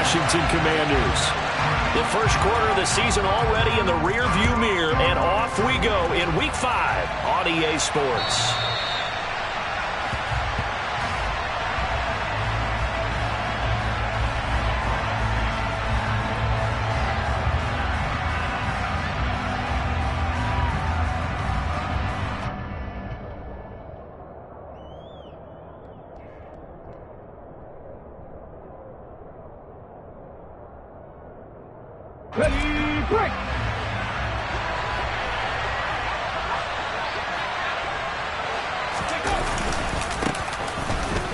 Washington Commanders. The first quarter of the season already in the rearview mirror, and off we go in Week 5 on EA Sports. Ready, break!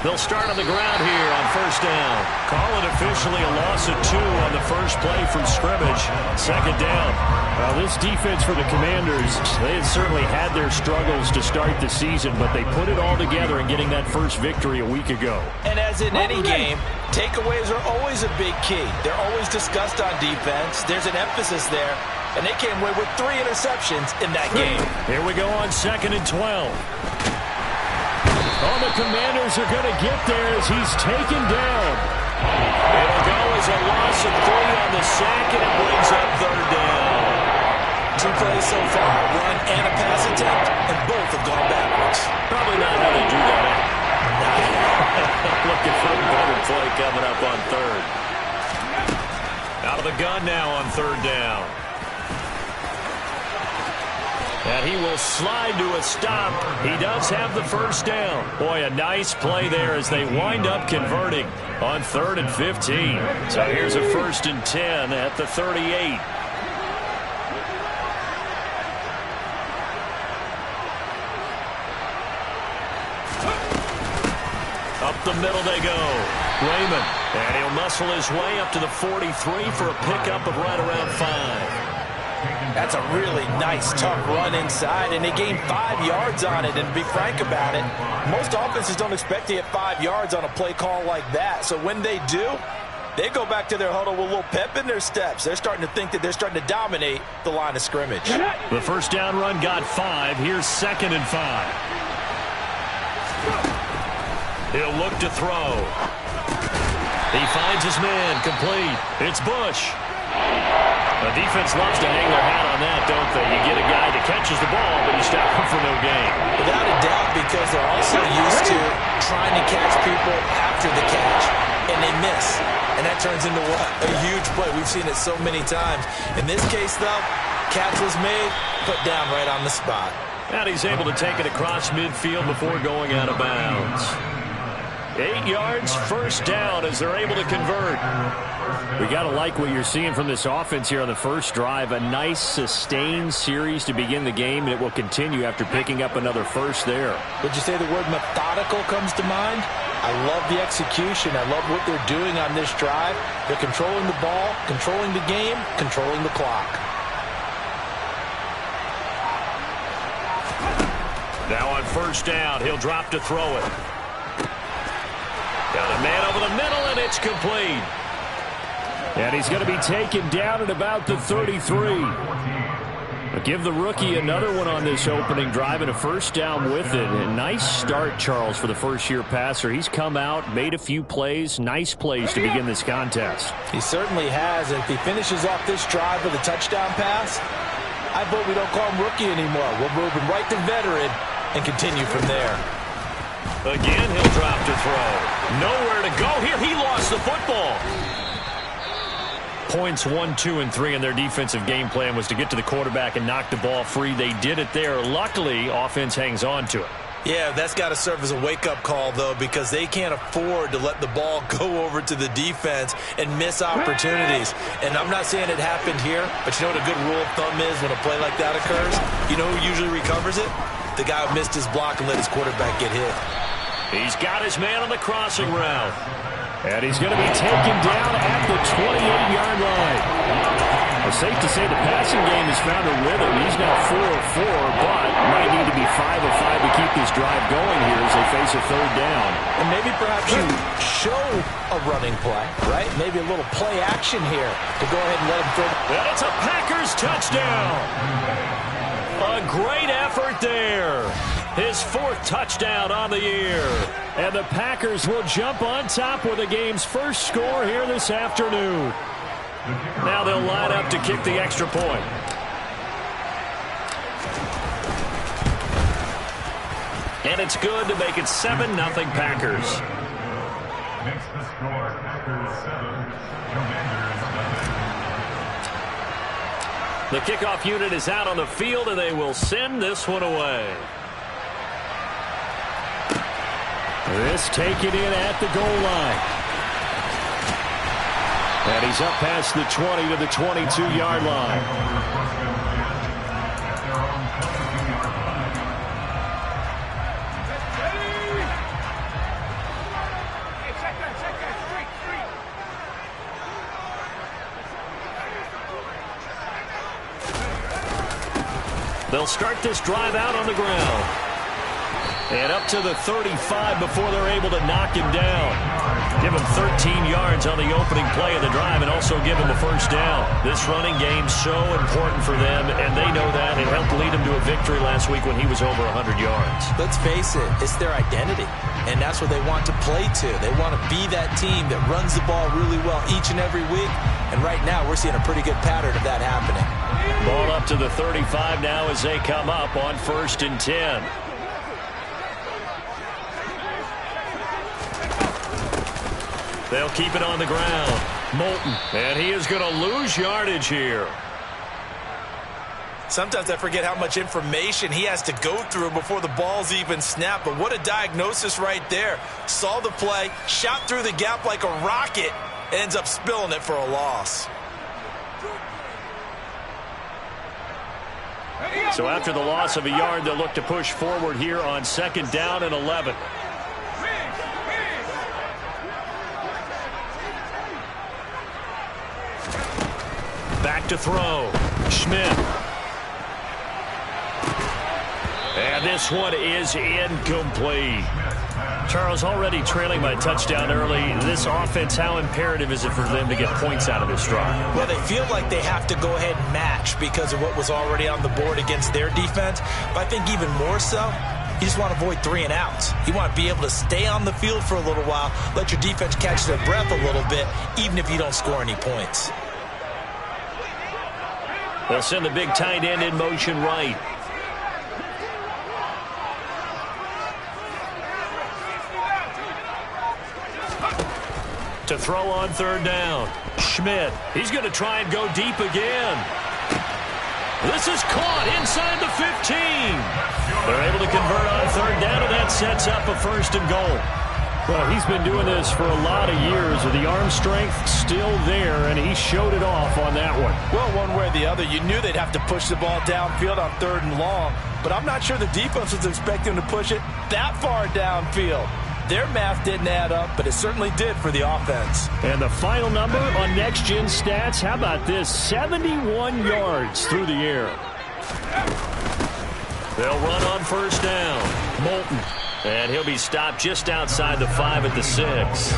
They'll start on the ground here on first down. Call it officially a loss of 2 on the first play from scrimmage. Second down. Well, this defense for the Commanders, they had certainly had their struggles to start the season, but they put it all together in getting that first victory a week ago. And as in any game, takeaways are always a big key. They're always discussed on defense. There's an emphasis there, and they came away with 3 interceptions in that game. Here we go on 2nd and 12. Oh, the Commanders are going to get there as he's taken down. It'll go as a loss of 3 on the sack, and it brings up 3rd down. 2 plays so far, run and a pass attempt, and both have gone backwards. Probably not how they do that. Looking for a better play coming up on 3rd. Out of the gun now on 3rd down. And he will slide to a stop. He does have the first down. Boy, a nice play there as they wind up converting on 3rd and 15. So here's a 1st and 10 at the 38. Up the middle they go. Raymond. And he'll muscle his way up to the 43 for a pickup of right around 5. That's a really nice, tough run inside, and they gained 5 yards on it. And to be frank about it, most offenses don't expect to get 5 yards on a play call like that. So when they do, they go back to their huddle with a little pep in their steps. They're starting to think that they're starting to dominate the line of scrimmage. The first down run got 5. Here's 2nd and 5. He'll look to throw. He finds his man, complete. It's Bush. The defense loves to hang their hat on that, don't they? You get a guy that catches the ball, but you stop him for no gain. Without a doubt, because they're also used to trying to catch people after the catch, and they miss. And that turns into what? A huge play. We've seen it so many times. In this case, though, catch was made, put down right on the spot. And he's able to take it across midfield before going out of bounds. 8 yards, first down as they're able to convert. We got to like what you're seeing from this offense here on the first drive. A nice, sustained series to begin the game, and it will continue after picking up another first there. Would you say the word methodical comes to mind? I love the execution. I love what they're doing on this drive. They're controlling the ball, controlling the game, controlling the clock. Now on first down, he'll drop to throw it. Got a man over the middle, and it's complete. And he's going to be taken down at about the 33. But give the rookie another one on this opening drive and a first down with it. A nice start, Charles, for the first-year passer. He's come out, made a few plays, nice plays to begin this contest. He certainly has. And if he finishes off this drive with a touchdown pass, I vote we don't call him rookie anymore. We'll move him right to veteran and continue from there. Again, he'll drop to throw. Nowhere to go here. He lost the football. Points 1, 2, and 3 in their defensive game plan was to get to the quarterback and knock the ball free. They did it there. Luckily, offense hangs on to it. Yeah, that's got to serve as a wake-up call, though, because they can't afford to let the ball go over to the defense and miss opportunities. And I'm not saying it happened here, but you know what a good rule of thumb is when a play like that occurs? You know who usually recovers it? The guy who missed his block and let his quarterback get hit. He's got his man on the crossing route. And he's going to be taken down at the 28-yard line. It's safe to say the passing game has found a rhythm. He's now 4 of 4, but might need to be 5 of 5 to keep this drive going here as they face a third down. And maybe perhaps you show a running play, right? Maybe a little play action here to go ahead and let him throw. And it's a Packers touchdown. A great effort there. His 4th touchdown on the year. And the Packers will jump on top with the game's first score here this afternoon. Now they'll line up to kick the extra point. And it's good to make it 7-0 Packers. Makes the score Packers 7, Commanders 7. The kickoff unit is out on the field, and they will send this one away. This taken in at the goal line. And he's up past the 20 to the 22-yard line. They'll start this drive out on the ground. And up to the 35 before they're able to knock him down. Give him 13 yards on the opening play of the drive and also give him a first down. This running game's so important for them, and they know that. It helped lead them to a victory last week when he was over 100 yards. Let's face it, it's their identity, and that's what they want to play to. They want to be that team that runs the ball really well each and every week, and right now we're seeing a pretty good pattern of that happening. Ball up to the 35 now as they come up on 1st and 10. They'll keep it on the ground. Moulton, and he is going to lose yardage here. Sometimes I forget how much information he has to go through before the ball's even snapped, but what a diagnosis right there. Saw the play, shot through the gap like a rocket, ends up spilling it for a loss. So after the loss of a yard, they'll look to push forward here on 2nd down and 11. Back to throw. Schmidt. And this one is incomplete. Charles, already trailing by a touchdown early. This offense, how imperative is it for them to get points out of this drive? Well, they feel like they have to go ahead and match because of what was already on the board against their defense. But I think even more so, you just want to avoid 3 and outs. You want to be able to stay on the field for a little while, let your defense catch their breath a little bit, even if you don't score any points. They'll send the big tight end in motion right. To throw on 3rd down. Schmidt. He's going to try and go deep again. This is caught inside the 15. They're able to convert on 3rd down, and that sets up a 1st and goal. Well, he's been doing this for a lot of years with the arm strength still there, and he showed it off on that one. Well, one way or the other, you knew they'd have to push the ball downfield on 3rd and long, but I'm not sure the defense was expecting them to push it that far downfield. Their math didn't add up, but it certainly did for the offense. And the final number on Next Gen Stats, how about this? 71 yards through the air. They'll run on 1st down. Moulton. And he'll be stopped just outside the 5 at the 6.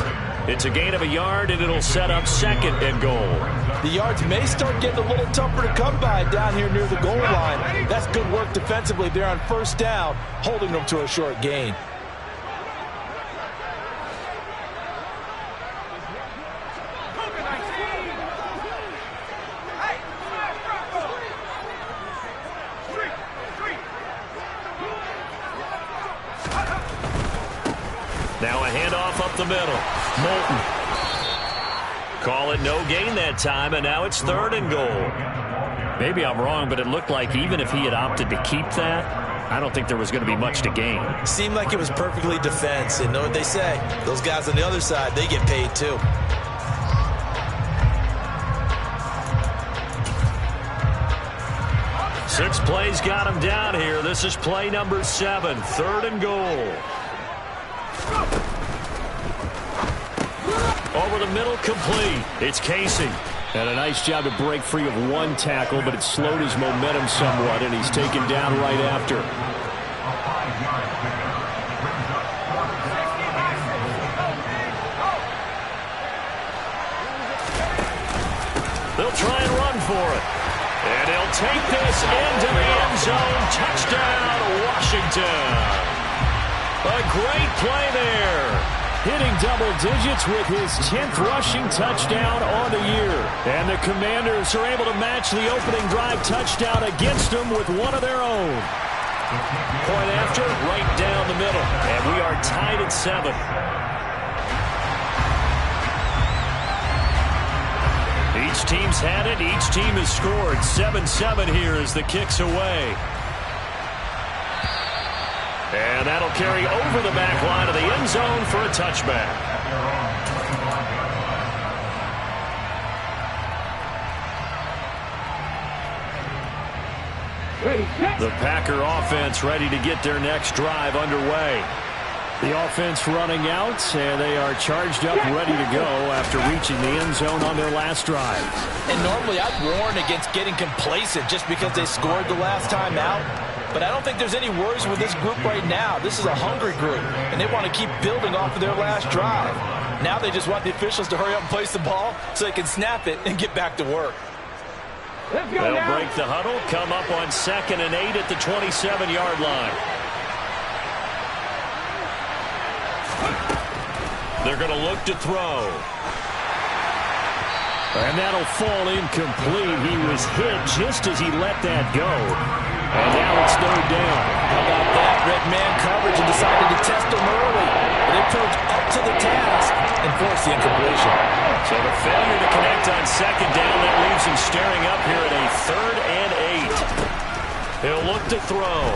It's a gain of a yard, and it'll set up 2nd and goal. The yards may start getting a little tougher to come by down here near the goal line. That's good work defensively there on 1st down, holding them to a short gain. Now a handoff up the middle. Moulton. Call it no gain that time, and now it's 3rd and goal. Maybe I'm wrong, but it looked like even if he had opted to keep that, I don't think there was going to be much to gain. Seemed like it was perfectly defense, and know what they say. Those guys on the other side, they get paid too. Six plays got him down here. This is play number 7, 3rd and goal. Over the middle, complete. It's Casey. And a nice job to break free of one tackle, but it slowed his momentum somewhat, and he's taken down right after. They'll try and run for it. And he'll take this into the end zone. Touchdown, Washington. A great play there. Hitting double digits with his 10th rushing touchdown on the year. And the Commanders are able to match the opening drive touchdown against them with one of their own. Point after, right down the middle. And we are tied at 7. Each team's had it. Each team has scored. 7-7 here as the kick's away. And that'll carry over the back line of the end zone for a touchback. The Packer offense ready to get their next drive underway. The offense running out, and they are charged up, ready to go after reaching the end zone on their last drive. And normally I'd warn against getting complacent just because they scored the last time out. But I don't think there's any worries with this group right now. This is a hungry group, and they want to keep building off of their last drive. Now they just want the officials to hurry up and place the ball so they can snap it and get back to work. They'll break the huddle, come up on 2nd and 8 at the 27-yard line. They're going to look to throw. And that'll fall incomplete. He was hit just as he let that go. And now it's 3rd down. How about that? Red man coverage and decided to test him early. But they proved up to the task and forced the incompletion. So the failure to connect on 2nd down, that leaves him staring up here at a 3rd and 8. He'll look to throw.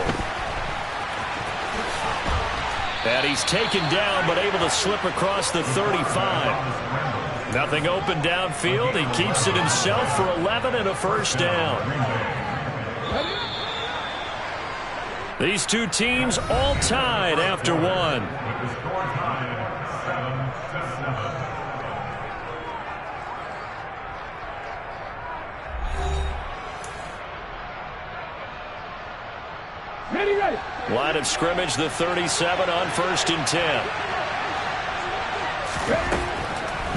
And he's taken down, but able to slip across the 35. Nothing open downfield. He keeps it himself for 11 and a 1st down. These two teams all tied after one. Ready. Line of scrimmage, the 37 on 1st and 10.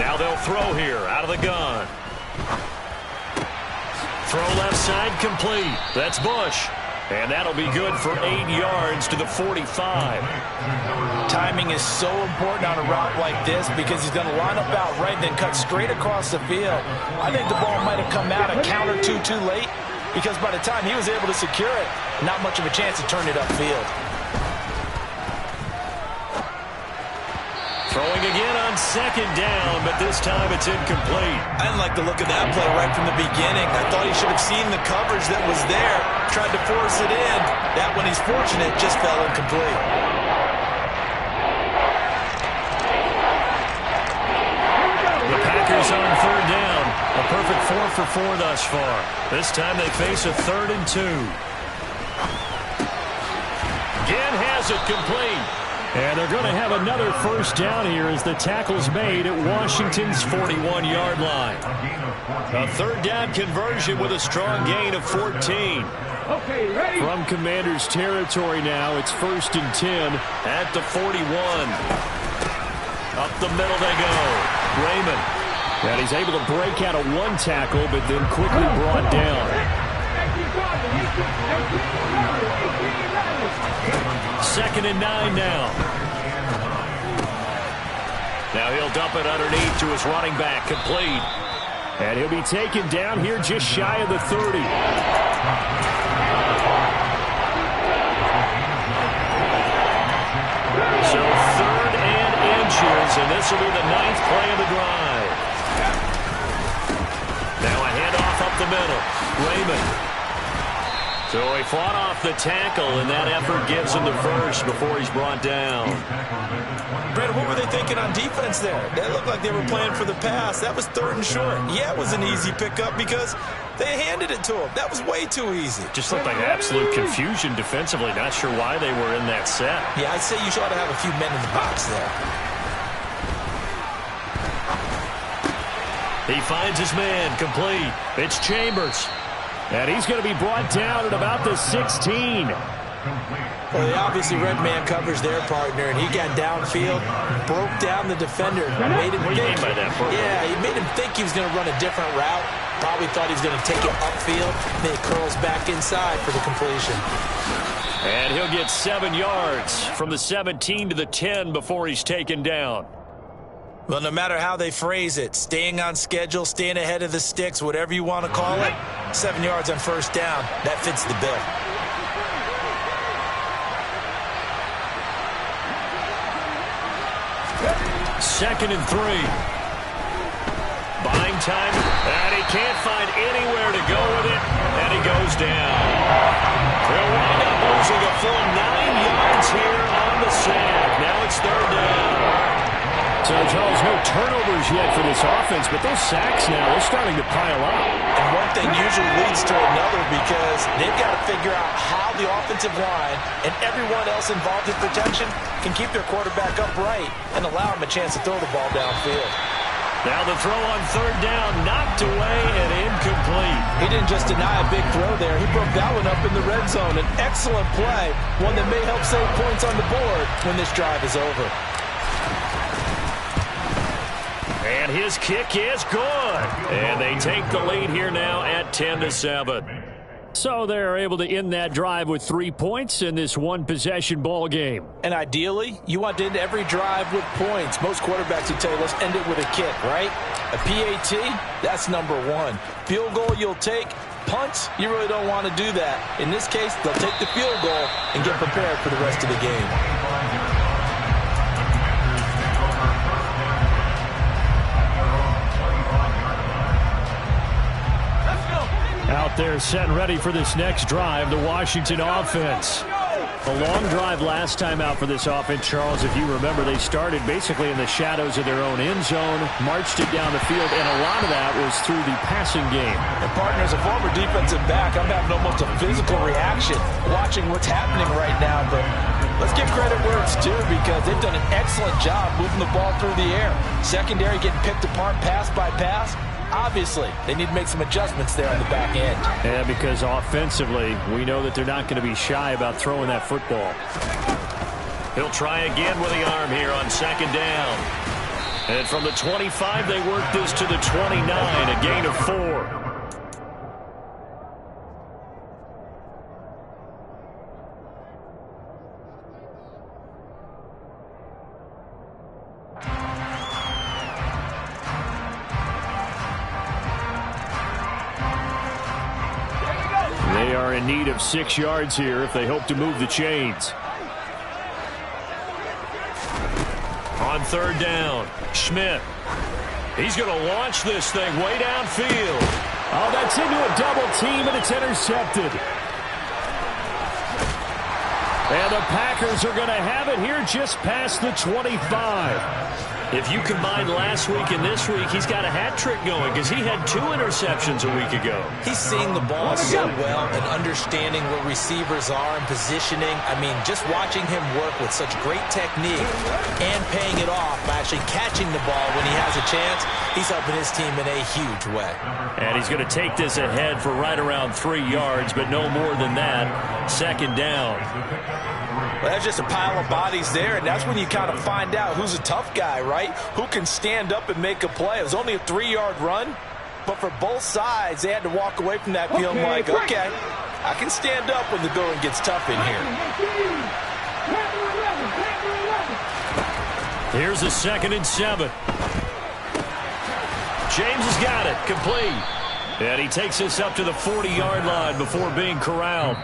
Now they'll throw here out of the gun. Throw left side complete. That's Bush. And that'll be good for 8 yards to the 45. Timing is so important on a route like this because he's going to line up out right and then cut straight across the field. I think the ball might have come out a count or two too late because by the time he was able to secure it, not much of a chance to turn it upfield. Throwing again on 2nd down, but this time it's incomplete. I didn't like the look of that play right from the beginning. I thought he should have seen the coverage that was there, tried to force it in. That one, he's fortunate, just fell incomplete. The Packers on 3rd down. A perfect 4 for 4 thus far. This time they face a 3rd and 2. Again has it complete. And they're going to have another 1st down here as the tackle's made at Washington's 41-yard line. A 3rd down conversion with a strong gain of 14. Okay, ready. From Commanders territory now, it's 1st and 10 at the 41. Up the middle they go. Raymond. And he's able to break out of one tackle, but then quickly brought down. 2nd and 9 now. Now he'll dump it underneath to his running back, complete. And he'll be taken down here just shy of the 30. So 3rd and inches, and this will be the 9th play of the drive. Now a handoff up the middle. Raymond. So he fought off the tackle, and that effort gives him the first before he's brought down. Brandon, what were they thinking on defense there? They looked like they were playing for the pass. That was 3rd and short. Yeah, it was an easy pickup because they handed it to him. That was way too easy. Just looked like absolute confusion defensively. Not sure why they were in that set. Yeah, I'd say you ought to have a few men in the box there. He finds his man, complete. It's Chambers. And he's going to be brought down at about the 16. Well, they obviously red man covers their partner, and he got downfield, broke down the defender. What do you mean by that? Yeah, he made him think he was going to run a different route. Probably thought he was going to take it upfield. Then it curls back inside for the completion. And he'll get 7 yards from the 17 to the 10 before he's taken down. Well, no matter how they phrase it, staying on schedule, staying ahead of the sticks, whatever you want to call it, 7 yards on first down, that fits the bill. Second and 3. Buying time, and he can't find anywhere to go with it, and he goes down. They'll wind up losing a full 9 yards here on the sack. Now it's third down. So, Charles, no turnovers yet for this offense, but those sacks now, they're starting to pile up. And one thing usually leads to another because they've got to figure out how the offensive line and everyone else involved in protection can keep their quarterback upright and allow him a chance to throw the ball downfield. Now the throw on third down, knocked away and incomplete. He didn't just deny a big throw there. He broke that one up in the red zone. An excellent play, one that may help save points on the board when this drive is over. And his kick is good. And they take the lead here now at 10-7. So they're able to end that drive with 3 points in this one-possession ball game. And ideally, you want to end every drive with points. Most quarterbacks would tell you, let's end it with a kick, right? A PAT, that's number 1. Field goal you'll take. Punts, you really don't want to do that. In this case, they'll take the field goal and get prepared for the rest of the game. Out there set and ready for this next drive, the Washington offense. A long drive last time out for this offense, Charles. If you remember, they started basically in the shadows of their own end zone, marched it down the field, and a lot of that was through the passing game. And partner, as a former defensive back, I'm having almost a physical reaction watching what's happening right now. But let's give credit where it's due because they've done an excellent job moving the ball through the air. Secondary getting picked apart pass by pass. Obviously, they need to make some adjustments there on the back end. Yeah, because offensively, we know that they're not going to be shy about throwing that football. He'll try again with the arm here on second down. And from the 25, they work this to the 29, a gain of 4. They are in need of 6 yards here if they hope to move the chains. On third down, Schmidt. He's going to launch this thing way downfield. Oh, that's into a double team, and it's intercepted. And the Packers are going to have it here just past the 25. If you combine last week and this week, he's got a hat trick going because he had 2 interceptions a week ago. He's seeing the ball so well and understanding where receivers are and positioning. I mean, just watching him work with such great technique and paying it off by actually catching the ball when he has a chance, he's helping his team in a huge way. And he's going to take this ahead for right around 3 yards, but no more than that. Second down. Well, that's just a pile of bodies there, and that's when you kind of find out who's a tough guy, right? Who can stand up and make a play. It was only a 3-yard run, but for both sides, they had to walk away from that feeling like, okay, I can stand up when the going gets tough in here. Here's a 2nd and 7. James has got it, complete. And he takes us up to the 40-yard line before being corralled.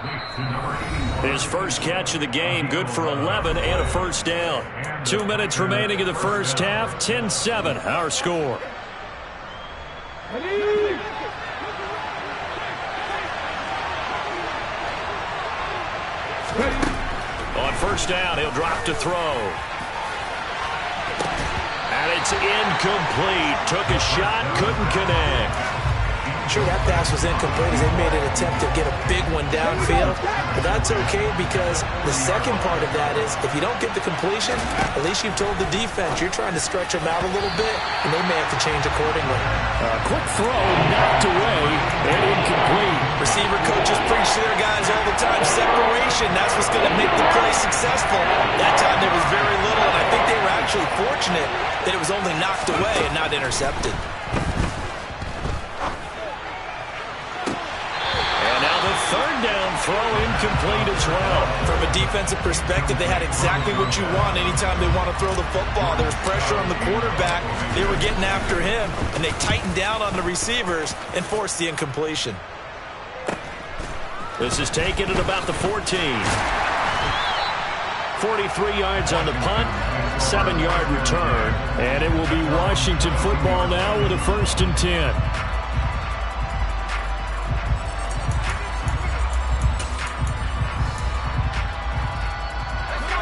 His first catch of the game, good for 11 and a first down. 2 minutes remaining in the first half, 10-7, our score. On first down, he'll drop to throw. And it's incomplete. Took a shot, couldn't connect. Sure, that pass was incomplete as they made an attempt to get a big one downfield. But that's okay because the second part of that is if you don't get the completion, at least you've told the defense you're trying to stretch them out a little bit, and they may have to change accordingly. Quick throw, knocked away, and incomplete. Receiver coaches preach to their guys all the time, separation, that's what's going to make the play successful. That time there was very little, and I think they were actually fortunate that it was only knocked away and not intercepted. as well. From a defensive perspective, they had exactly what you want anytime they want to throw the football. There's pressure on the quarterback. They were getting after him, and they tightened down on the receivers and forced the incompletion. This is taken at about the 14. 43 yards on the punt, 7-yard return, and it will be Washington football now with a 1st and 10.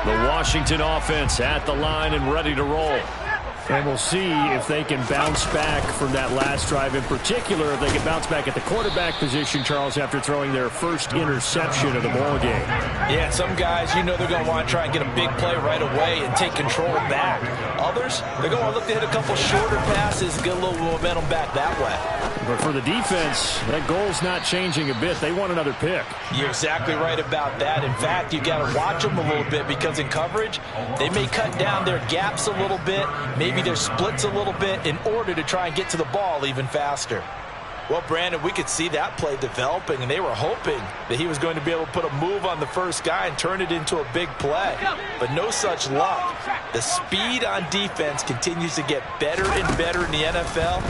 The Washington offense at the line and ready to roll. And we'll see if they can bounce back from that last drive. In particular, if they can bounce back at the quarterback position, Charles, after throwing their first interception of the ball game. Yeah, some guys, you know they're going to want to try and get a big play right away and take control back. Others, they're going to look to hit a couple shorter passes and get a little momentum back that way. But for the defense, that goal's not changing a bit. They want another pick. You're exactly right about that. In fact, you got to watch them a little bit because in coverage, they may cut down their gaps a little bit, maybe their splits a little bit in order to try and get to the ball even faster. Well, Brandon, we could see that play developing, and they were hoping that he was going to be able to put a move on the first guy and turn it into a big play. But no such luck. The speed on defense continues to get better and better in the NFL.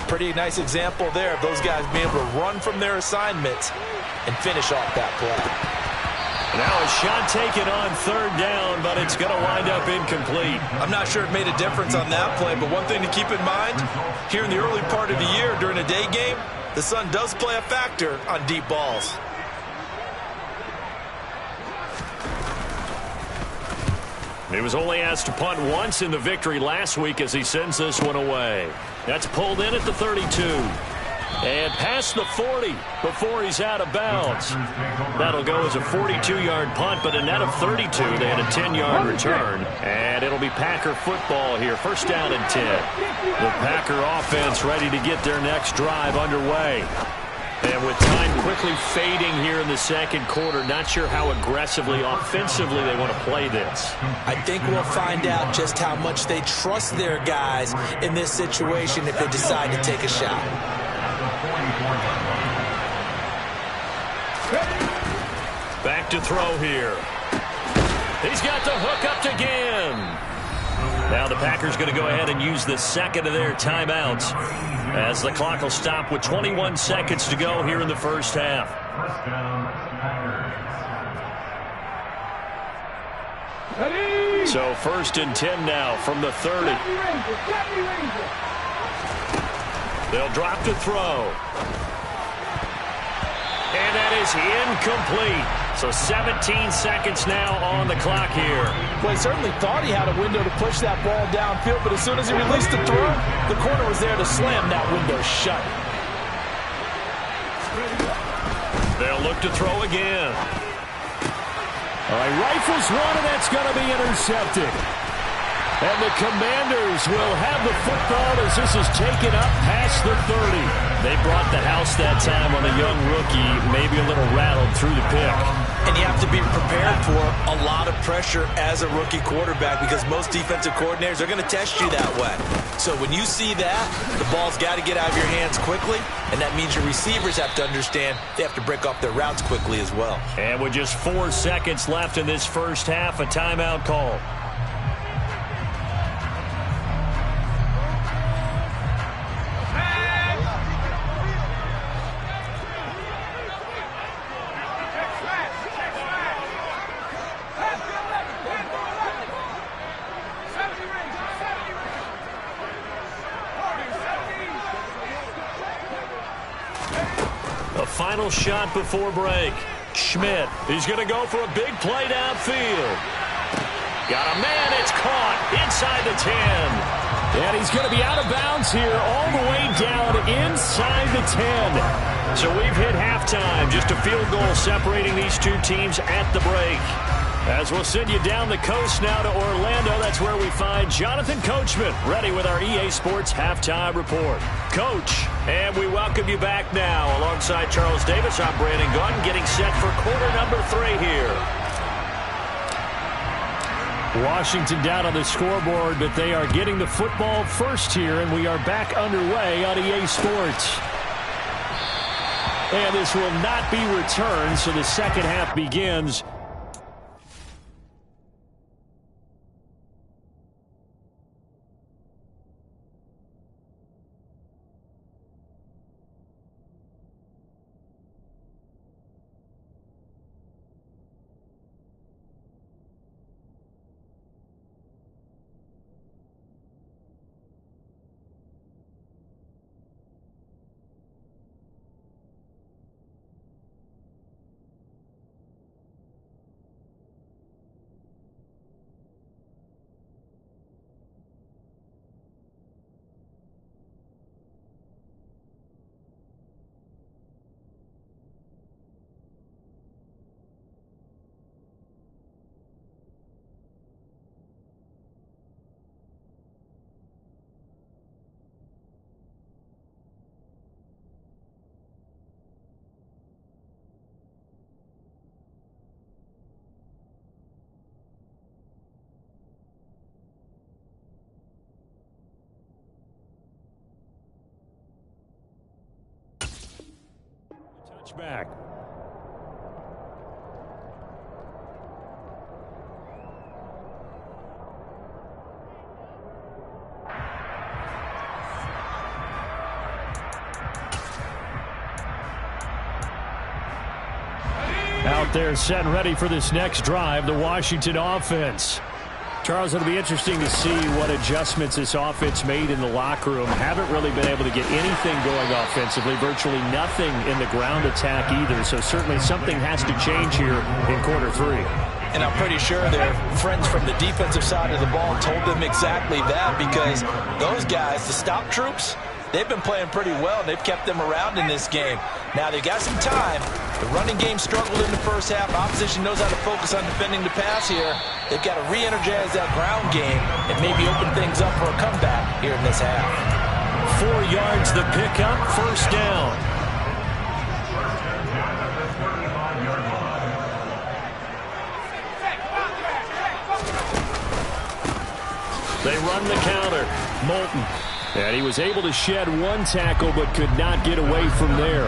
Pretty nice example there of those guys being able to run from their assignments and finish off that play. Now a shot taken on 3rd down, but it's going to wind up incomplete. I'm not sure it made a difference on that play, but one thing to keep in mind, here in the early part of the year during a day game, the sun does play a factor on deep balls. He was only asked to punt once in the victory last week as he sends this one away. That's pulled in at the 32. And past the 40 before he's out of bounds. That'll go as a 42-yard punt, but a net of 32. They had a 10-yard return. And it'll be Packer football here. 1st down and 10. The Packer offense ready to get their next drive underway. And with time quickly fading here in the 2nd quarter, not sure how aggressively, offensively they want to play this. I think we'll find out just how much they trust their guys in this situation if they decide to take a shot. Back to throw here. He's got the hook up again. Now the Packers going to go ahead and use the 2nd of their timeouts as the clock will stop with 21 seconds to go here in the 1st half. So 1st and 10 now from the 30. They'll drop to throw. And that is incomplete. So 17 seconds now on the clock here. Well, he certainly thought he had a window to push that ball downfield, but as soon as he released the throw, the corner was there to slam that window shut. They'll look to throw again. All right, rifles one, and that's going to be intercepted. And the Commanders will have the football as this is taken up past the 30. They brought the house that time on a young rookie, maybe a little rattled through the pick. And you have to be prepared for a lot of pressure as a rookie quarterback because most defensive coordinators are going to test you that way. So when you see that, the ball's got to get out of your hands quickly, and that means your receivers have to understand they have to break off their routes quickly as well. And with just 4 seconds left in this 1st half, a timeout call. Final shot before break. Schmidt, he's going to go for a big play downfield. Got a man, it's caught inside the 10. And he's going to be out of bounds here all the way down inside the 10. So we've hit halftime. Just a field goal separating these two teams at the break. As we'll send you down the coast now to Orlando, that's where we find Jonathan Coachman, ready with our EA Sports Halftime Report. Coach, and we welcome you back now. Alongside Charles Davis, I'm Brandon Gunn, getting set for quarter number 3 here. Washington down on the scoreboard, but they are getting the football first here, and we are back underway on EA Sports. And this will not be returned, so the 2nd half begins Back. Out there set and ready for this next drive, the Washington offense. Charles, it'll be interesting to see what adjustments this offense made in the locker room. Haven't really been able to get anything going offensively, virtually nothing in the ground attack either. So certainly something has to change here in quarter three. And I'm pretty sure their friends from the defensive side of the ball told them exactly that, because those guys, the stop troops, they've been playing pretty well, and they've kept them around in this game. Now, they got some time. The running game struggled in the first half. Opposition knows how to focus on defending the pass here. They've got to re-energize that ground game and maybe open things up for a comeback here in this half. 4 yards the pickup, first down. They run the counter. Moulton. And he was able to shed 1 tackle but could not get away from there.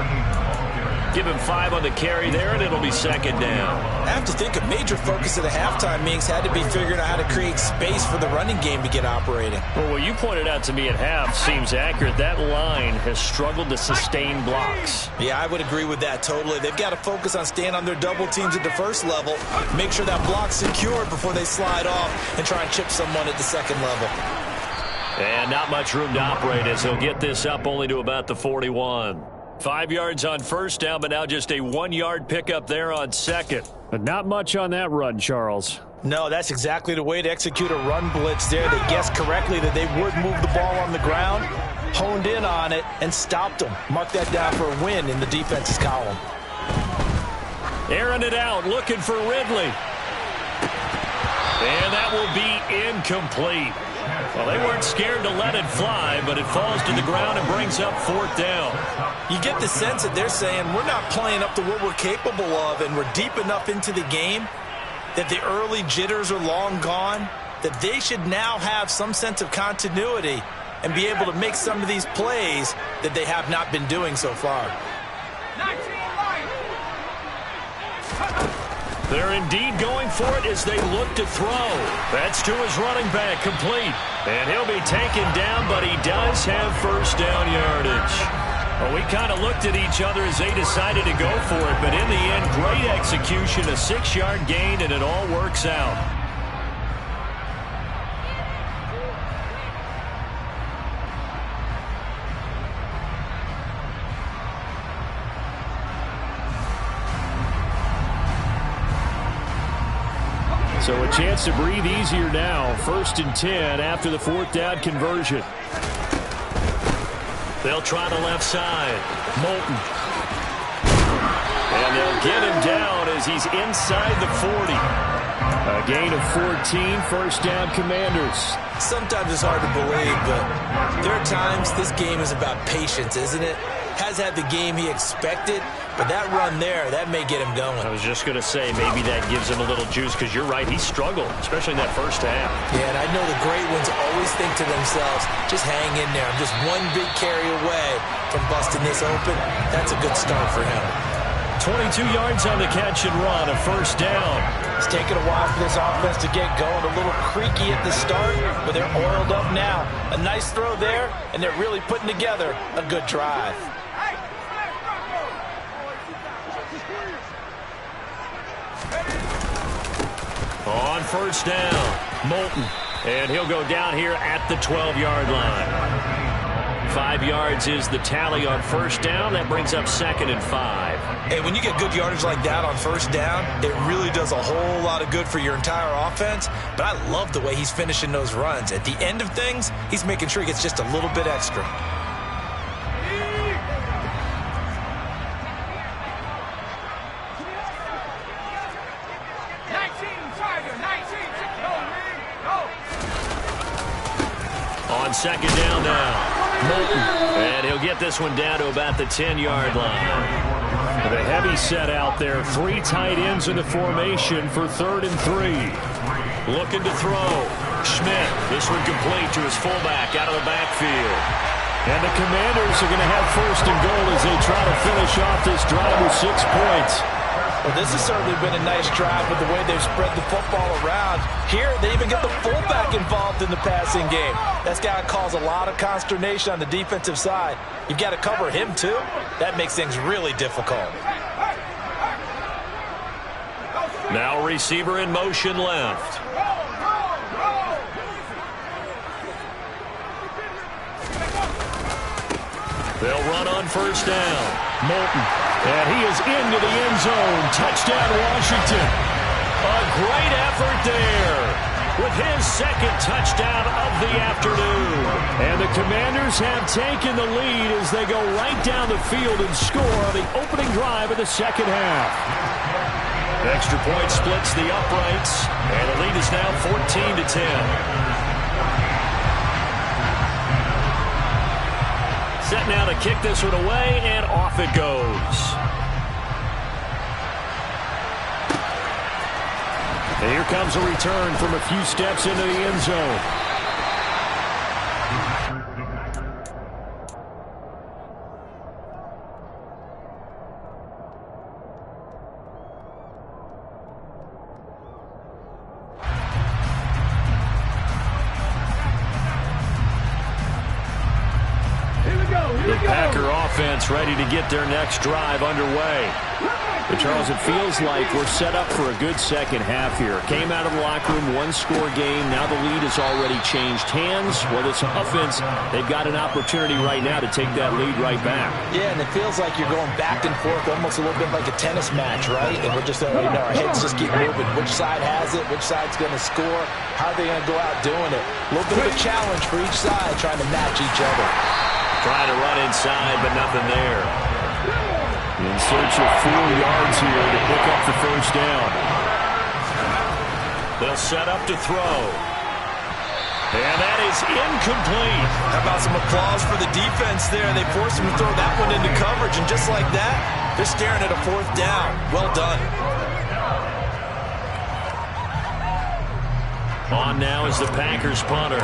Give him 5 on the carry there, and it'll be second down. I have to think a major focus of the halftime meetings had to be figuring out how to create space for the running game to get operating. Well, what you pointed out to me at half seems accurate. That line has struggled to sustain blocks. Yeah, I would agree with that totally. They've got to focus on staying on their double teams at the first level, make sure that block's secured before they slide off and try and chip someone at the second level. And not much room to operate as he'll get this up only to about the 41. 5 yards on first down, but now just a 1-yard pickup there on second. But not much on that run, Charles. No, that's exactly the way to execute a run blitz there. They guessed correctly that they would move the ball on the ground, honed in on it, and stopped them. Mark that down for a win in the defense's column. Airing it out, looking for Ridley. And that will be incomplete. Well, they weren't scared to let it fly, but it falls to the ground and brings up 4th down. You get the sense that they're saying we're not playing up to what we're capable of, and we're deep enough into the game that the early jitters are long gone, that they should now have some sense of continuity and be able to make some of these plays that they have not been doing so far. They're indeed going for it as they look to throw. That's to his running back, complete. And he'll be taken down, but he does have first down yardage. Well, we kind of looked at each other as they decided to go for it, but in the end, great execution, a 6-yard gain, and it all works out. So a chance to breathe easier now. 1st and 10 after the 4th down conversion. They'll try the left side. Moulton. And they'll get him down as he's inside the 40. A gain of 14, first down Commanders. Sometimes it's hard to believe, but there are times this game is about patience, isn't it? Has had the game he expected, but that run there, that may get him going. I was just going to say, maybe that gives him a little juice, because you're right, he struggled, especially in that first half. Yeah, and I know the great ones always think to themselves, just hang in there. I'm just one big carry away from busting this open. That's a good start for him. 22 yards on the catch and run, a first down. It's taken a while for this offense to get going. A little creaky at the start, but they're oiled up now. A nice throw there, and they're really putting together a good drive. On first down, Moulton. And he'll go down here at the 12-yard line. 5 yards is the tally on first down. That brings up 2nd and 5. Hey, when you get good yardage like that on first down, it really does a whole lot of good for your entire offense. But I love the way he's finishing those runs. At the end of things, he's making sure he gets just a little bit extra. On second down now, Moulton. And he'll get this one down to about the 10-yard line. The heavy set out there. 3 tight ends in the formation for 3rd and 3. Looking to throw. Schmidt. This one complete to his fullback out of the backfield. And the Commanders are going to have first and goal as they try to finish off this drive with 6 points. Well, this has certainly been a nice drive with the way they've spread the football around. Here, they even get the fullback involved in the passing game. That's got to cause a lot of consternation on the defensive side. You've got to cover him, too. That makes things really difficult. Now receiver in motion left. They'll run on first down. Moulton. And he is into the end zone. Touchdown, Washington. A great effort there with his second touchdown of the afternoon. And the Commanders have taken the lead as they go right down the field and score on the opening drive of the second half. The extra point splits the uprights, and the lead is now 14-10. Set now to kick this one away, and off it goes. And here comes a return from a few steps into the end zone. The Packer offense ready to get their next drive underway. But Charles, it feels like we're set up for a good second half here. Came out of the locker room, one-score game. Now the lead has already changed hands. Well, this offense, they've got an opportunity right now to take that lead right back. Yeah, and it feels like you're going back and forth, almost a little bit like a tennis match, right? And we're just, our heads just keep moving. Which side has it? Which side's going to score? How are they going to go out doing it? A little bit of a challenge for each side, trying to match each other. Trying to run inside, but nothing there. In search of 4 yards here to pick up the first down. They'll set up to throw. And that is incomplete. How about some applause for the defense there? They forced him to throw that one into coverage, and just like that, they're staring at a 4th down. Well done. On now is the Packers punter,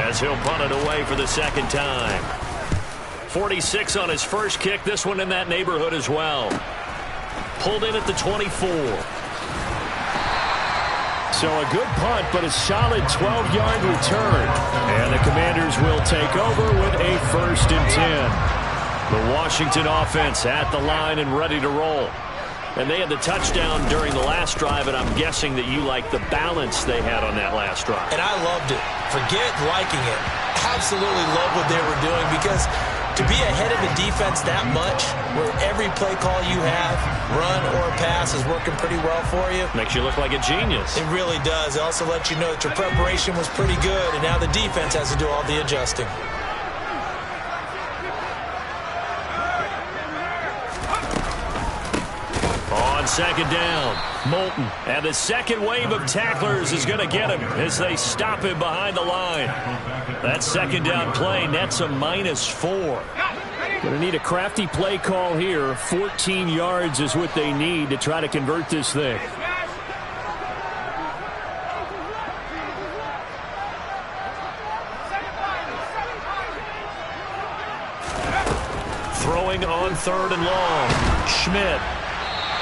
as he'll punt it away for the second time. 46 on his first kick. This one in that neighborhood as well. Pulled in at the 24. So a good punt, but a solid 12-yard return. And the Commanders will take over with a 1st and 10. The Washington offense at the line and ready to roll. And they had the touchdown during the last drive, and I'm guessing that you like the balance they had on that last drive. And I loved it. Forget liking it. Absolutely love what they were doing, because to be ahead of the defense that much, where every play call you have, run or pass, is working pretty well for you. Makes you look like a genius. It really does. It also lets you know that your preparation was pretty good, and now the defense has to do all the adjusting. On second down, Moulton. And the second wave of tacklers is going to get him as they stop him behind the line. That second down play nets a -4. Going to need a crafty play call here. 14 yards is what they need to try to convert this thing. Throwing on 3rd and long. Schmidt.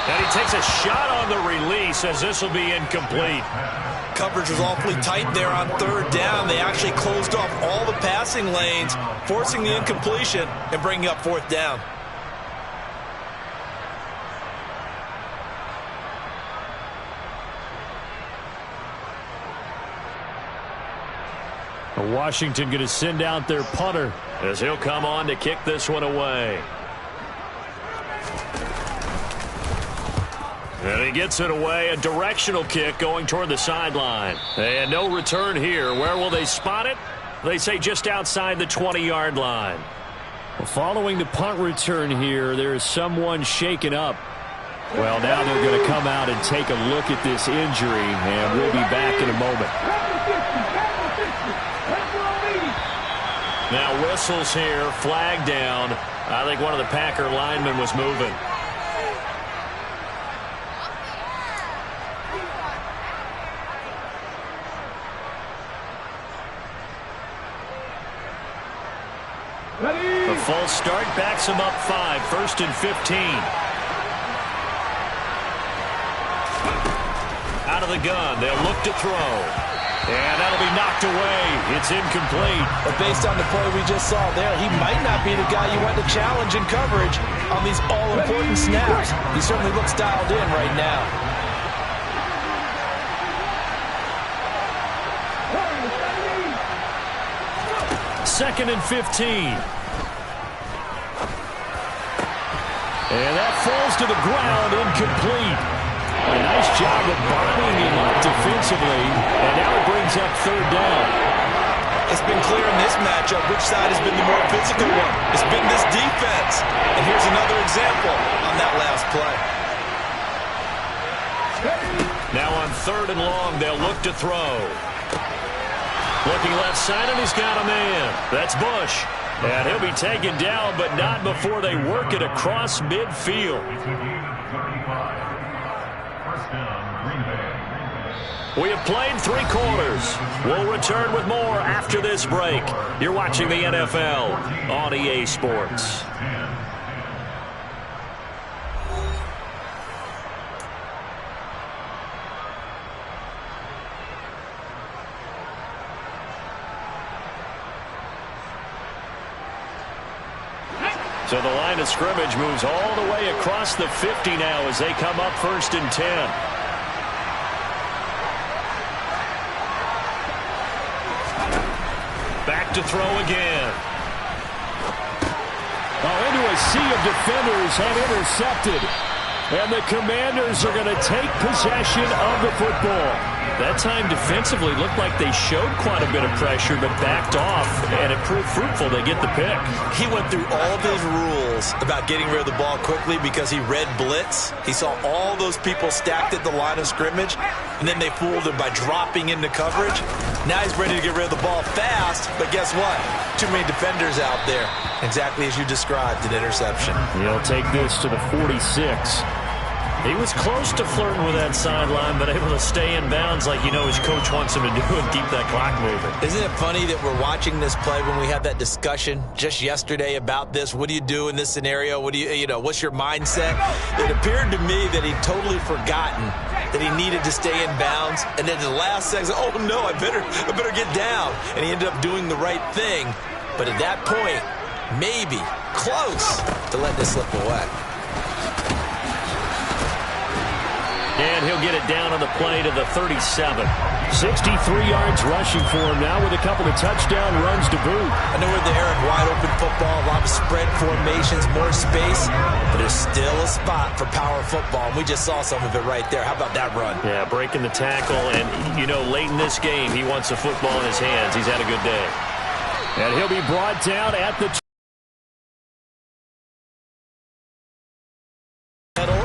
And he takes a shot on the release as this will be incomplete. Coverage was awfully tight there on 3rd down. They actually closed off all the passing lanes, forcing the incompletion and bringing up 4th down. Washington going to send out their punter as he'll come on to kick this one away. And he gets it away, a directional kick going toward the sideline. And no return here. Where will they spot it? They say just outside the 20-yard line. Well, following the punt return here, there is someone shaken up. Well, now they're going to come out and take a look at this injury, and we'll be back in a moment. Now whistles here, flag down. I think one of the Packer linemen was moving. Ready? false start backs him up 5, 1st and 15. Out of the gun, they'll look to throw. And that'll be knocked away. It's incomplete. But based on the play we just saw there, he might not be the guy you want to challenge in coverage on these all-important snaps. He certainly looks dialed in right now. Second and 15. And that falls to the ground, incomplete. A nice job of bodying him up defensively, and now it brings up 3rd down. It's been clear in this matchup which side has been the more physical one. It's been this defense. And here's another example on that last play. Now on 3rd and long, they'll look to throw. Looking left side, and he's got a man. That's Bush. And he'll be taken down, but not before they work it across midfield. We have played 3 quarters. We'll return with more after this break. You're watching the NFL on EA Sports. So the line of scrimmage moves all the way across the 50 now as they come up 1st and 10. Back to throw again. Oh, into a sea of defenders and intercepted. And the Commanders are going to take possession of the football. That time defensively looked like they showed quite a bit of pressure but backed off, and it proved fruitful. They get the pick. He went through all of his rules about getting rid of the ball quickly because he read blitz. He saw all those people stacked at the line of scrimmage, and then they fooled him by dropping into coverage. Now he's ready to get rid of the ball fast, but guess what? Too many defenders out there. Exactly as you described, an interception. He'll take this to the 46. He was close to flirting with that sideline, but able to stay in bounds like you know his coach wants him to do and keep that clock moving. Isn't it funny that we're watching this play when we had that discussion just yesterday about this? What do you do in this scenario? What do you know, what's your mindset? It appeared to me that he'd totally forgotten that he needed to stay in bounds, and then the last second, oh no, I better get down. And he ended up doing the right thing. But at that point, maybe close to letting this slip away. And he'll get it down on the play to the 37. 63 yards rushing for him now with a couple of touchdown runs to boot. I know we're in the era of wide open football, a lot of spread formations, more space, but there's still a spot for power football, and we just saw some of it right there. How about that run? Yeah, breaking the tackle, and, you know, late in this game, he wants the football in his hands. He's had a good day. And he'll be brought down at the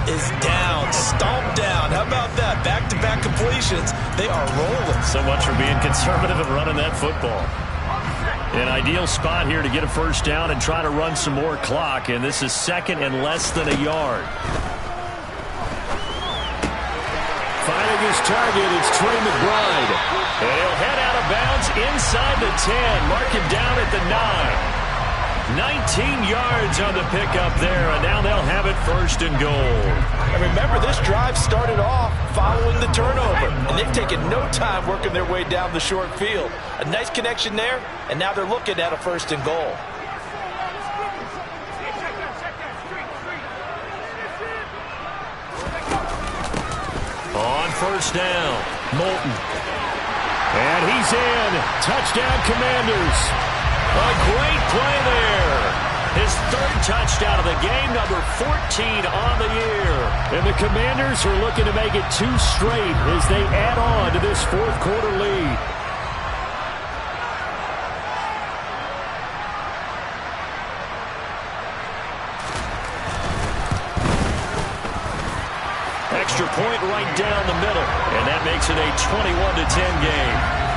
is down, stomped down. How about that? Back-to-back completions. They are rolling. So much for being conservative and running that football. An ideal spot here to get a first down and try to run some more clock, and this is 2nd and less than a yard. Finding his target, it's Trey McBride. And he'll head out of bounds inside the 10. Mark him down at the 9. 19 yards on the pickup there, and now they'll have it 1st and goal. And remember, this drive started off following the turnover, and they've taken no time working their way down the short field. A nice connection there, and now they're looking at a 1st and goal. On 1st down, Moulton. And he's in. Touchdown, Commanders. A great play there. His 3rd touchdown of the game, number 14 on the year. And the Commanders are looking to make it 2 straight as they add on to this 4th quarter lead. Extra point right down the middle, and that makes it a 21-10 game.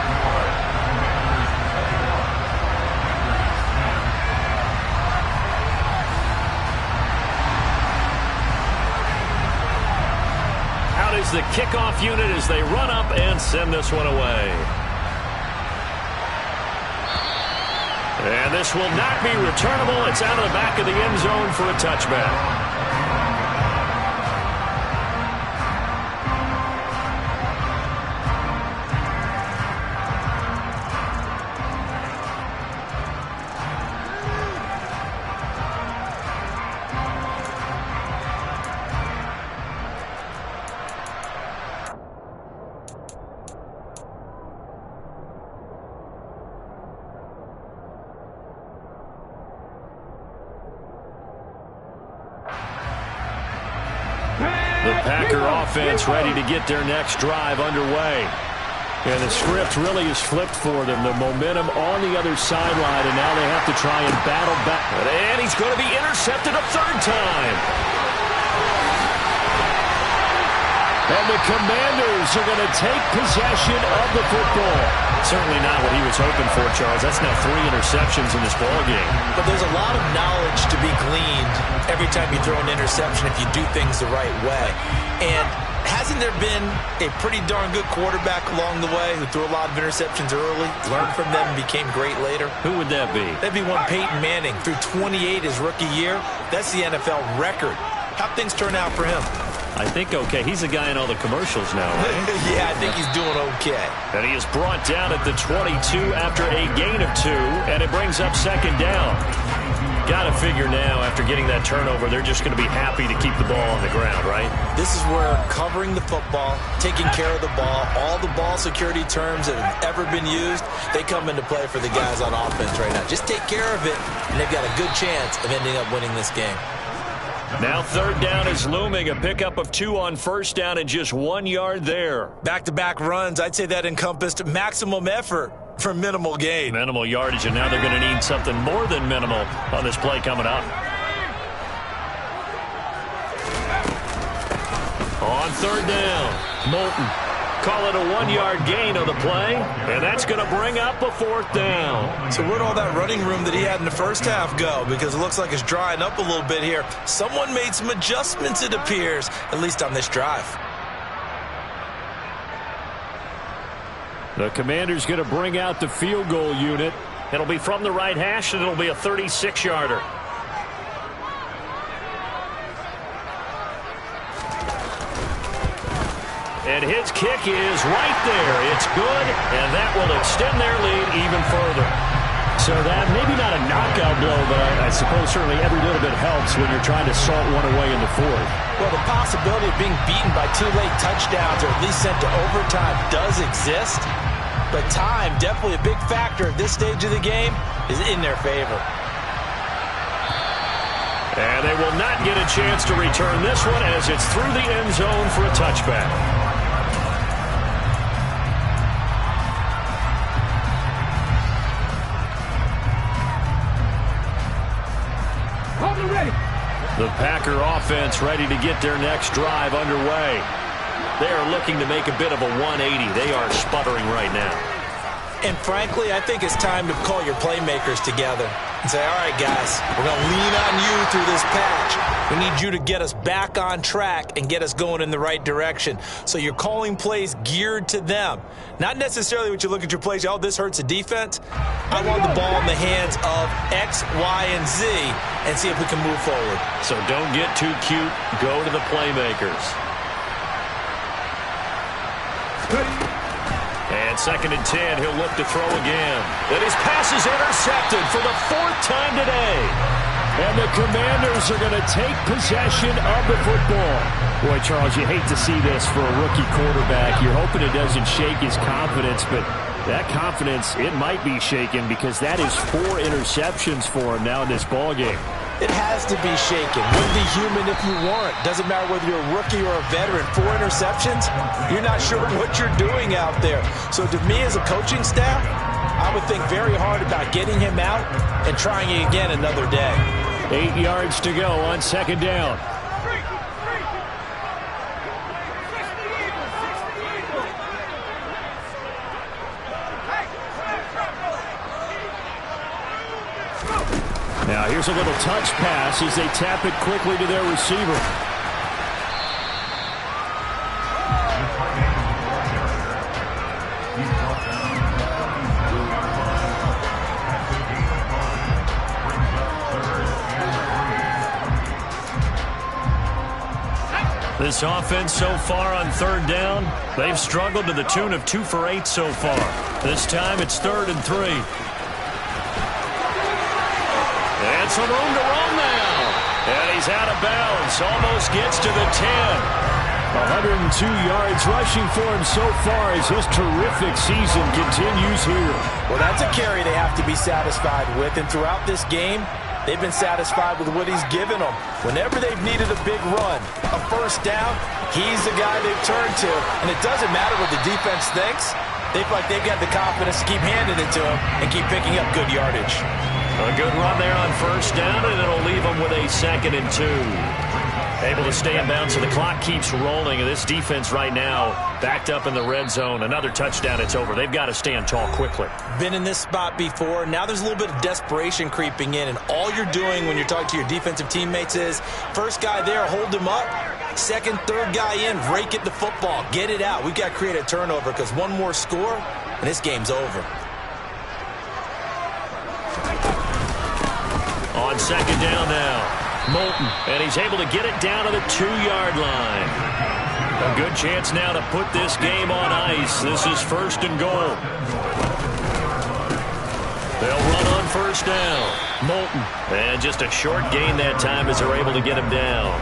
Is the kickoff unit as they run up and send this one away. And this will not be returnable. It's out of the back of the end zone for a touchback. The Packer offense ready to get their next drive underway. And the script really is flipped for them. The momentum on the other sideline, and now they have to try and battle back. And he's going to be intercepted a third time. And the Commanders are going to take possession of the football. Certainly not what he was hoping for, Charles. That's now 3 interceptions in this ballgame. But there's a lot of knowledge to be gleaned every time you throw an interception if you do things the right way. And hasn't there been a pretty darn good quarterback along the way who threw a lot of interceptions early, learned from them, and became great later? Who would that be? That'd be one Peyton Manning. Threw 28 his rookie year. That's the NFL record. How'd things turn out for him? I think okay. He's the guy in all the commercials now, right? Yeah, I think he's doing okay. And he is brought down at the 22 after a gain of 2, and it brings up second down. Got to figure now, after getting that turnover, they're just going to be happy to keep the ball on the ground, right? This is where covering the football, taking care of the ball, all the ball security terms that have ever been used, they come into play for the guys on offense right now. Just take care of it, and they've got a good chance of ending up winning this game. Now third down is looming. A pickup of 2 on first down and just 1 yard there. Back-to-back runs, I'd say that encompassed maximum effort for minimal gain. Minimal yardage, and now they're going to need something more than minimal on this play coming up. On third down, Moulton. Call it a 1-yard gain on the play, and that's going to bring up a fourth down. So where'd all that running room that he had in the first half go? Because it looks like it's drying up a little bit here. Someone made some adjustments, it appears, at least on this drive. The Commanders going to bring out the field goal unit. It'll be from the right hash, and it'll be a 36-yarder. And his kick is right there. It's good, and that will extend their lead even further. So that maybe not a knockout blow, but I suppose certainly every little bit helps when you're trying to salt one away in the fourth. Well, the possibility of being beaten by 2 late touchdowns or at least sent to overtime does exist. But time, definitely a big factor at this stage of the game, is in their favor. And they will not get a chance to return this one as it's through the end zone for a touchback. The Packer offense ready to get their next drive underway. They are looking to make a bit of a 180. They are sputtering right now. And frankly, I think it's time to call your playmakers together and say, all right, guys, we're going to lean on you through this patch. We need you to get us back on track and get us going in the right direction. So you're calling plays geared to them. Not necessarily what you look at your plays, oh, this hurts the defense. I want the ball in the hands of X, Y, and Z and see if we can move forward. So don't get too cute. Go to the playmakers. And 2nd and 10, he'll look to throw again. And his pass is intercepted for the 4th time today. And the Commanders are going to take possession of the football. Boy, Charles, you hate to see this for a rookie quarterback. You're hoping it doesn't shake his confidence, but that confidence, it might be shaken because that is 4 interceptions for him now in this ballgame. It has to be shaken. Wouldn't be human if you weren't. Doesn't matter whether you're a rookie or a veteran. 4 interceptions, you're not sure what you're doing out there. So to me as a coaching staff, I would think very hard about getting him out and trying it again another day. 8 yards to go on 2nd down. Now here's a little touch pass as they tap it quickly to their receiver. This offense so far on third down, they've struggled to the tune of 2 for 8 so far. This time it's 3rd and 3. And some room to run now. And he's out of bounds. Almost gets to the 10. 102 yards rushing for him so far as his terrific season continues here. Well, that's a carry they have to be satisfied with. And throughout this game, they've been satisfied with what he's given them. Whenever they've needed a big run, a first down, he's the guy they've turned to. And it doesn't matter what the defense thinks. They feel like they've got the confidence to keep handing it to him and keep picking up good yardage. A good run there on first down, and it'll leave them with a 2nd and 2. Able to stay in bounds, so the clock keeps rolling. And this defense right now backed up in the red zone. Another touchdown, it's over. They've got to stand tall quickly. Been in this spot before. Now there's a little bit of desperation creeping in. And all you're doing when you're talking to your defensive teammates is, first guy there, hold him up. Second, third guy in, rake at the football. Get it out. We've got to create a turnover because one more score, and this game's over. On 2nd down now. Moulton, and he's able to get it down to the 2-yard line. A good chance now to put this game on ice. This is 1st and goal. They'll run on first down. Moulton, and just a short gain that time as they're able to get him down.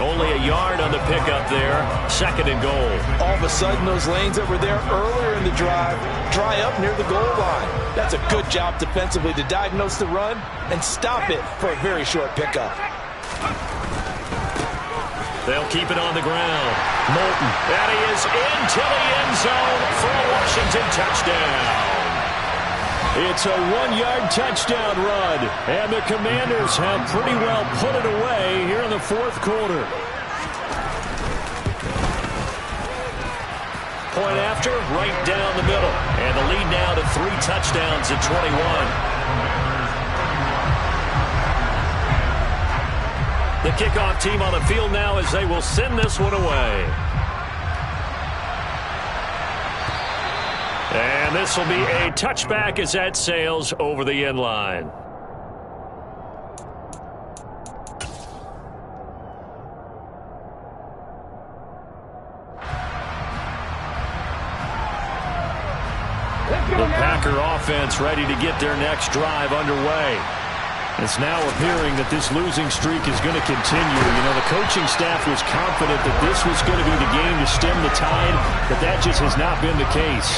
Only a yard on the pickup there. 2nd and goal. All of a sudden, those lanes that were there earlier in the drive dry up near the goal line. That's a good job defensively to diagnose the run and stop it for a very short pickup. They'll keep it on the ground. Moulton, and he is into the end zone for a Washington touchdown. It's a 1-yard touchdown run, and the Commanders have pretty well put it away here in the 4th quarter. Point after, right down the middle, and the lead now to 3 touchdowns at 21. The kickoff team on the field now as they will send this one away. And this will be a touchback as that sails over the end line. The Packer offense ready to get their next drive underway. It's now appearing that this losing streak is going to continue. You know, the coaching staff was confident that this was going to be the game to stem the tide, but that just has not been the case.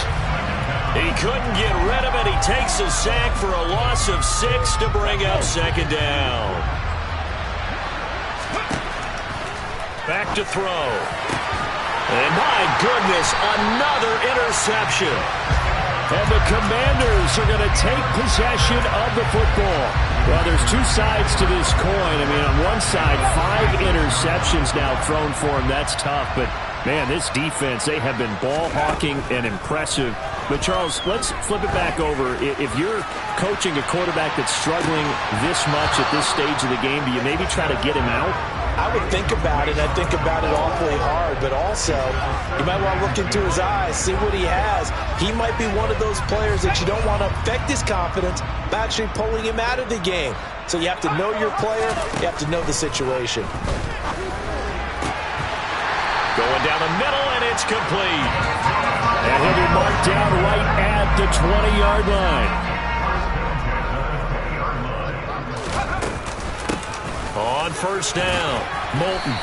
He couldn't get rid of it. He takes a sack for a loss of 6 to bring up 2nd down. Back to throw. And my goodness, another interception. And the Commanders are going to take possession of the football. Well, there's 2 sides to this coin. I mean, on one side, 5 interceptions now thrown for him. That's tough. But, man, this defense, they have been ball hawking and impressive. But, Charles, let's flip it back over. If you're coaching a quarterback that's struggling this much at this stage of the game, do you maybe try to get him out? I would think about it. I think about it awfully hard. But also, you might want to look into his eyes, see what he has. He might be one of those players that you don't want to affect his confidence by actually pulling him out of the game. So you have to know your player. You have to know the situation. Going down the middle, and it's complete. And he'll be marked down right at the 20-yard line. On first down, Moulton.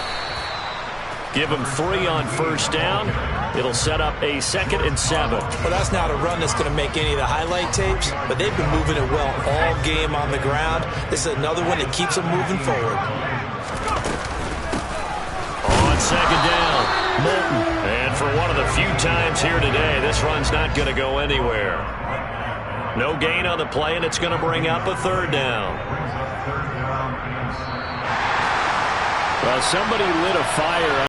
Give him 3 on first down. It'll set up a 2nd and 7. Well, that's not a run that's going to make any of the highlight tapes, but they've been moving it well all game on the ground. This is another one that keeps them moving forward. On 2nd down, Moulton. And for one of the few times here today, this run's not going to go anywhere. No gain on the play, and it's going to bring up a 3rd down. Well, somebody lit a fire